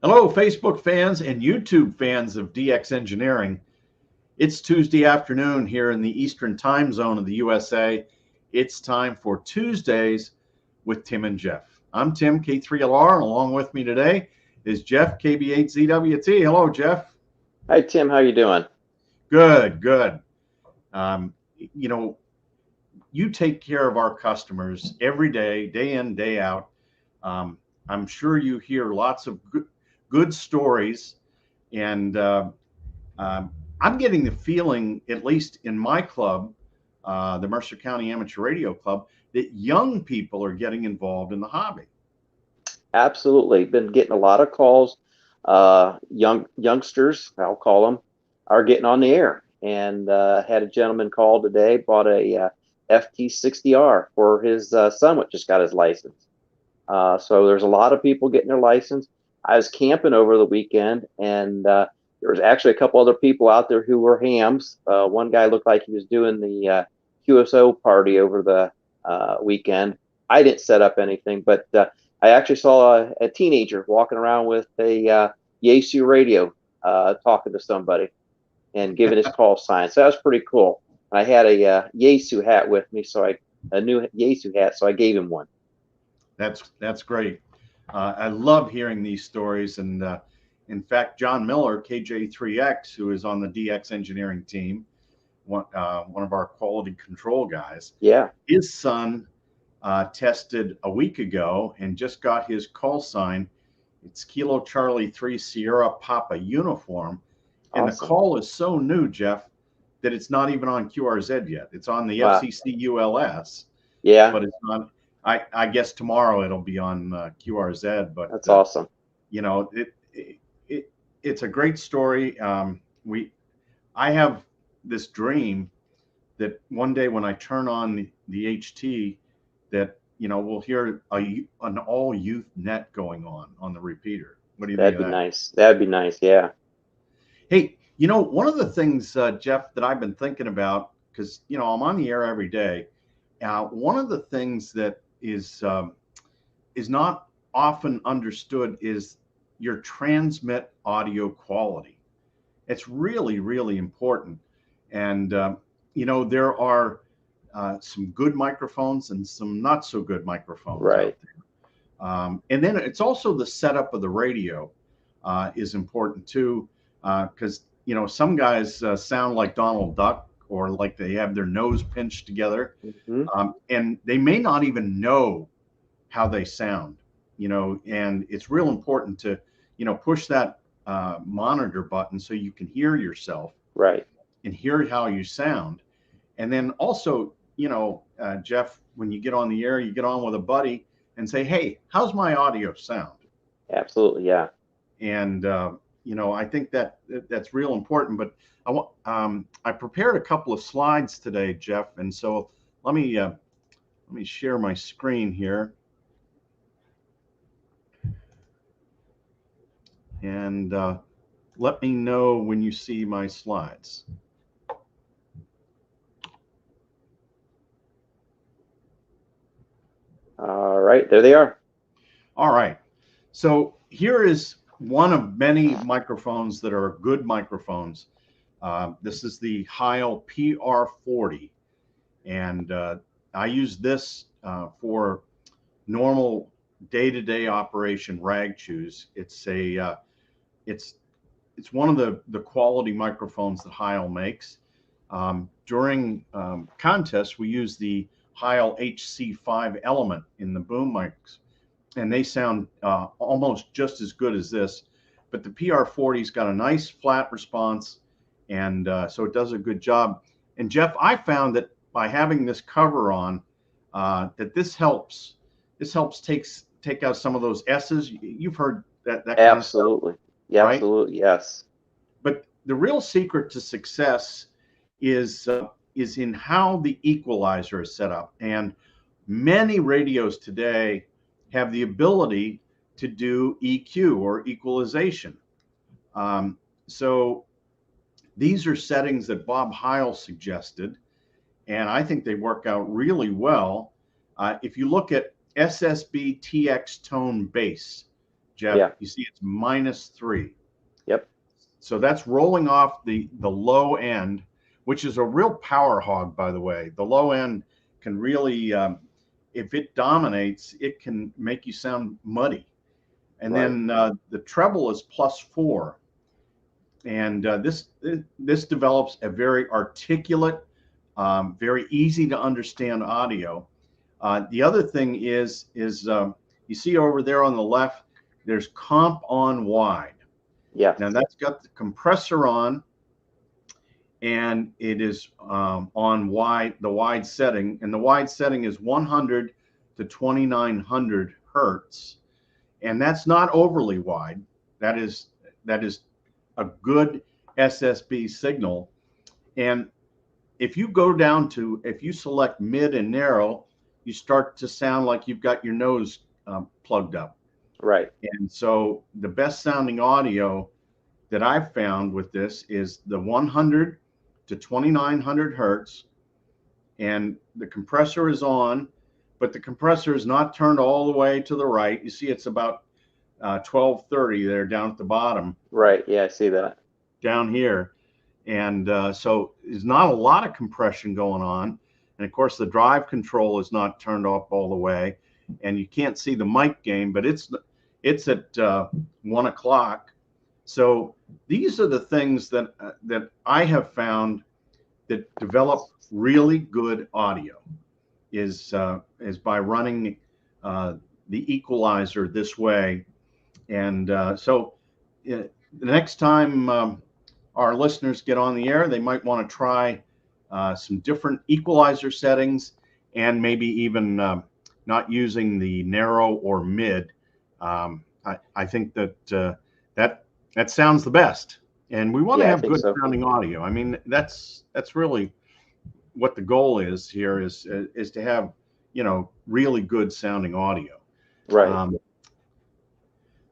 Hello, Facebook fans and YouTube fans of DX Engineering. It's Tuesday afternoon here in the Eastern time zone of the USA. It's time for Tuesdays with Tim and Jeff. I'm Tim, K3LR, and along with me today is Jeff, KB8ZWT. Hello, Jeff. Hi, Tim. How you doing? Good, good. Um, you know, you take care of our customers every day in, day out. Um, I'm sure you hear lots of good stories, and I'm getting the feeling, at least in my club, the Mercer County Amateur Radio Club, that young people are getting involved in the hobby. Absolutely. Been getting a lot of calls. Youngsters, I'll call them, are getting on the air. And had a gentleman call today, bought a FT60R for his son, which just got his license. So there's a lot of people getting their license. I was camping over the weekend, and there was actually a couple other people out there who were hams. One guy looked like he was doing the QSO party over the weekend. I didn't set up anything, but I actually saw a teenager walking around with a Yaesu radio, talking to somebody and giving his call sign. So that was pretty cool. I had a Yaesu hat with me, so a new Yaesu hat, so I gave him one. That's great. I love hearing these stories, and in fact, John Miller, KJ3X, who is on the DX Engineering team, one of our quality control guys. Yeah. His son tested a week ago and just got his call sign. It's Kilo Charlie 3 Sierra Papa uniform. And Awesome. the call is so new, Jeff, that it's not even on QRZ yet. It's on the Wow. FCC ULS. Yeah. But it's not. I guess tomorrow it'll be on QRZ. But that's awesome. You know, it's a great story. I have this dream that one day when I turn on the HT, that we'll hear an all youth net going on the repeater. What do you think of that? That'd be nice. That'd be nice. Yeah. Hey, one of the things, Jeff, that I've been thinking about, because I'm on the air every day. One of the things that is not often understood is your transmit audio quality. It's really, really important. And there are some good microphones and some not so good microphones right out there. And then it's also the setup of the radio is important too, because some guys sound like Donald Duck, or like they have their nose pinched together, and they may not even know how they sound. And it's real important to push that monitor button so you can hear yourself, right, and hear how you sound. And then also, Jeff, when you get on the air, you get on with a buddy and say, hey, how's my audio sound? Absolutely. Yeah. And I think that's real important. But I prepared a couple of slides today, Jeff, and so let me share my screen here. And let me know when you see my slides. All right, there they are. All right. So here is one of many microphones that are good microphones. This is the Heil PR40. And I use this for normal day-to-day operation rag chews. It's one of the quality microphones that Heil makes. During contests, we use the Heil HC5 element in the boom mics, and they sound almost just as good as this. But the PR40's got a nice flat response, and so it does a good job. And Jeff, I found that by having this cover on, that this helps take out some of those S's. You've heard that kind absolutely. Of stuff, yeah, right? absolutely, yes. But the real secret to success is in how the equalizer is set up. And many radios today have the ability to do EQ, or equalization. So these are settings that Bob Heil suggested, and I think they work out really well. If you look at SSB TX tone bass, Jeff, Yeah. you see it's -3. Yep. So that's rolling off the low end, which is a real power hog, by the way. The low end can really, if it dominates, it can make you sound muddy. And Right. then the treble is +4. And this develops a very articulate, very easy to understand audio. The other thing is you see over there on the left, there's comp on wide. Yeah. Now that's got the compressor on, and it is on wide, the wide setting, and the wide setting is 100 to 2900 hertz, and that's not overly wide. That is a good SSB signal. And if you go down to, if you select mid and narrow, you start to sound like you've got your nose plugged up. Right. And so the best sounding audio that I've found with this is the 100 to 2900 hertz, and the compressor is on, but the compressor is not turned all the way to the right. You see it's about 1230 there down at the bottom. Right. Yeah, I see that. Down here. And so there's not a lot of compression going on. And of course, the drive control is not turned off all the way. And you can't see the mic gain, but it's at 1 o'clock. So these are the things that I have found that develop really good audio is by running the equalizer this way. And so the next time our listeners get on the air, they might want to try some different equalizer settings, and maybe even not using the narrow or mid. I think that that sounds the best, and we want to have good sounding audio. I mean, that's really what the goal is here, is to have, you know, really good sounding audio. Right.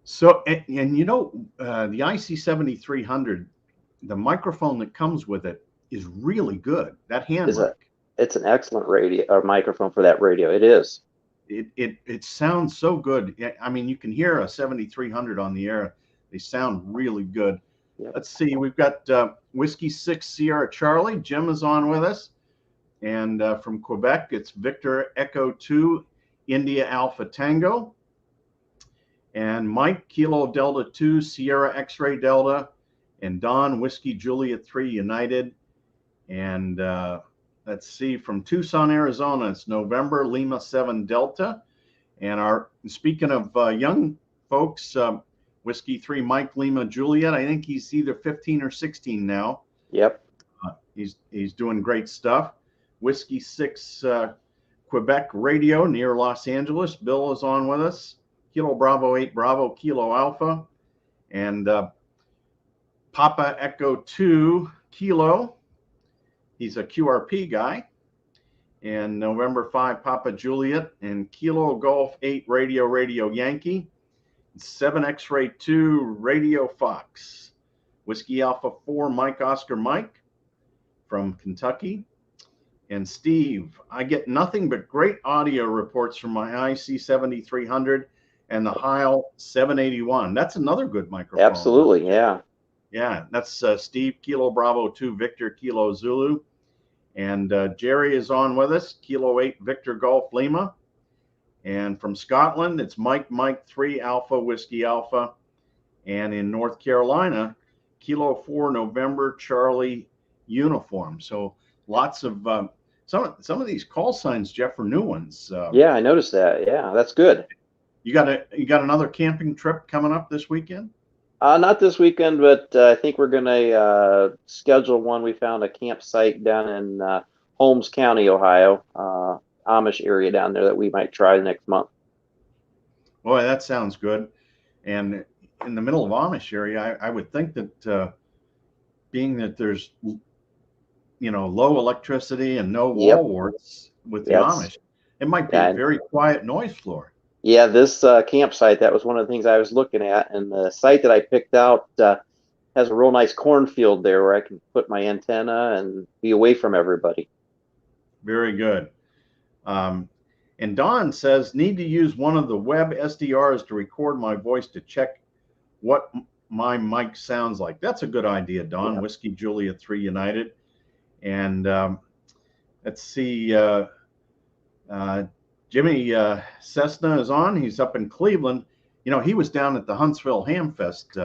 So and you know, the IC7300, the microphone that comes with it is really good. That hand mic. It's an excellent radio or microphone for that radio. It is. It sounds so good. I mean, you can hear a 7300 on the air. They sound really good. Yep. Let's see. We've got Whiskey 6 Sierra Charlie. Jim is on with us. And from Quebec, it's Victor Echo 2 India Alpha Tango. And Mike Kilo Delta 2 Sierra X-Ray Delta. And Don Whiskey Juliet 3 United. And let's see, from Tucson, Arizona, it's November Lima 7 Delta. And speaking of young folks, Whiskey 3 Mike Lima Juliet, I think he's either 15 or 16 now. Yep. He's doing great stuff. Whiskey 6 Quebec Radio near Los Angeles. Bill is on with us. Kilo Bravo 8 Bravo Kilo Alpha. And Papa Echo 2 Kilo. He's a QRP guy. And November 5 Papa Juliet. And Kilo Golf 8 Radio Yankee. 7 X-Ray 2 Radio Fox. Whiskey Alpha 4 Mike Oscar Mike from Kentucky. And Steve, I get nothing but great audio reports from my IC7300 and the Heil 781. That's another good microphone. Absolutely, yeah. Yeah, that's Steve, Kilo Bravo 2 Victor Kilo Zulu. And Jerry is on with us, Kilo 8 Victor Golf Lima. And from Scotland, it's Mike 3 Alpha Whiskey Alpha. And in North Carolina, Kilo 4 November Charlie Uniform. So lots of some of these call signs, Jeff, are new ones. Yeah, I noticed that. Yeah, that's good. You got another camping trip coming up this weekend? Not this weekend, but I think we're going to schedule one. We found a campsite down in Holmes County, Ohio, Amish area down there that we might try next month. Boy, that sounds good. And in the middle of Amish area, I would think that being that there's, you know, low electricity and no wall warts with the Amish, it might be a very quiet noise floor. Yeah, this campsite, that was one of the things I was looking at. And the site that I picked out has a real nice cornfield there where I can put my antenna and be away from everybody. Very good. And Don says, need to use one of the web SDRs to record my voice to check what my mic sounds like. That's a good idea, Don. Yep. Whiskey Juliet 3 United. And let's see, Jimmy Cessna is on. He's up in Cleveland. You know, he was down at the Huntsville Ham Fest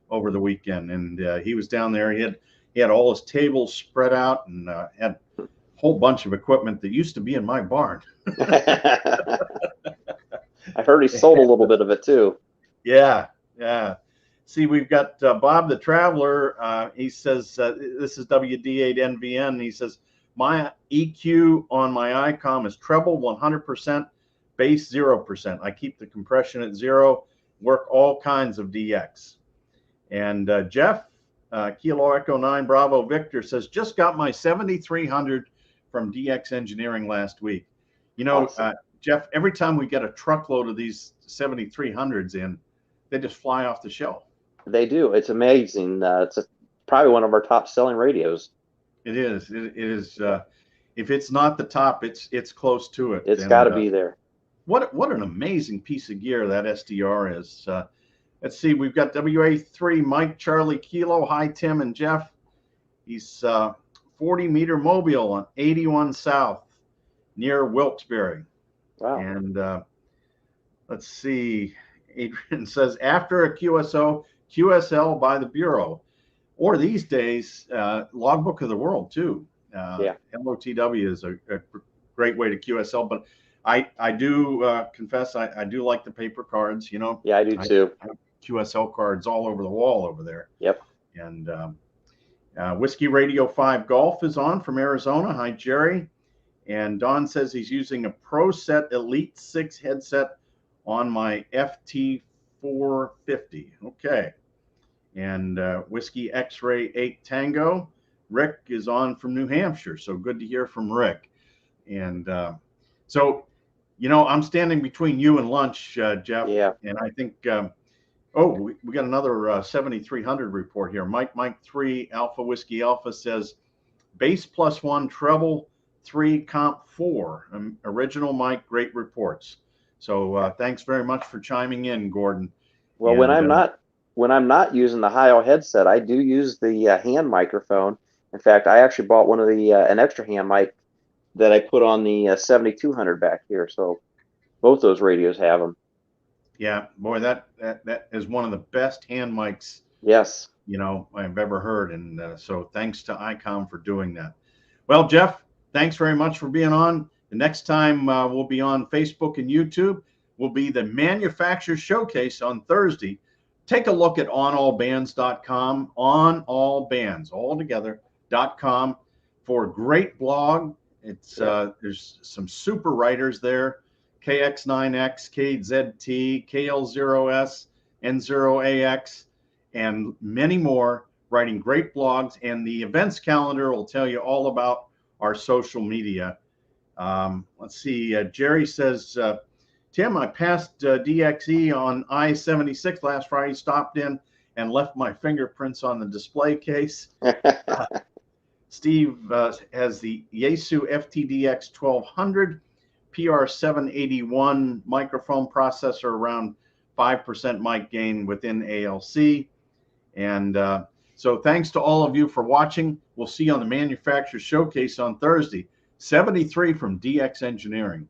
over the weekend, and he was down there. He had all his tables spread out and had a whole bunch of equipment that used to be in my barn. I heard he sold a little bit of it too. Yeah, yeah. See, we've got Bob the Traveler. He says, this is WD8NVN. He says, my EQ on my ICOM is treble 100%, bass 0%. I keep the compression at 0, work all kinds of DX. And Jeff, Kilo Echo 9 Bravo Victor says, just got my 7300 from DX Engineering last week. You know, awesome. Jeff, every time we get a truckload of these 7300s in, they just fly off the shelf. They do. It's amazing. Probably one of our top selling radios. It is. It is. If it's not the top, it's close to it. It's got to be there. What an amazing piece of gear that SDR is. Let's see. We've got WA3 Mike Charlie Kilo. Hi Tim and Jeff. He's 40-meter mobile on 81 South near Wilkes-Barre. Wow. And let's see. Adrian says, after a QSO, QSL by the Bureau, or these days, Logbook of the World too. Yeah. LOTW is a great way to QSL, but I do confess I do like the paper cards, you know. Yeah, I do too. I have QSL cards all over the wall over there. Yep. And Whiskey Radio 5 Golf is on from Arizona. Hi, Jerry. And Don says he's using a Pro Set Elite 6 headset on my FT450. Okay. And Whiskey X-Ray 8 Tango. Rick is on from New Hampshire. So good to hear from Rick. And so, you know, I'm standing between you and lunch, Jeff. Yeah. And I think, we got another 7300 report here. Mike 3 Alpha Whiskey Alpha says, bass +1, treble 3, comp 4. Original Mike, great reports. So thanks very much for chiming in, Gordon. Well, and, when I'm not using the Hi-O headset, I do use the hand microphone. In fact, I actually bought one of the an extra hand mic that I put on the 7200 back here. So both those radios have them. Yeah, boy, that is one of the best hand mics. Yes. You know, I've ever heard, and so thanks to ICOM for doing that. Well, Jeff, thanks very much for being on. The next time we'll be on Facebook and YouTube will be the Manufacturer Showcase on Thursday. Take a look at onallbands.com, onallbands.com for a great blog. It's there's some super writers there, KX9X, KZT, KL0S, N0AX, and many more writing great blogs. And the events calendar will tell you all about our social media. Let's see. Jerry says, Tim, I passed DXE on I-76 last Friday, stopped in and left my fingerprints on the display case. Steve has the Yaesu FTDX 1200 PR781 microphone processor, around 5% mic gain within ALC. And so thanks to all of you for watching. We'll see you on the Manufacturer Showcase on Thursday. 73 from DX Engineering.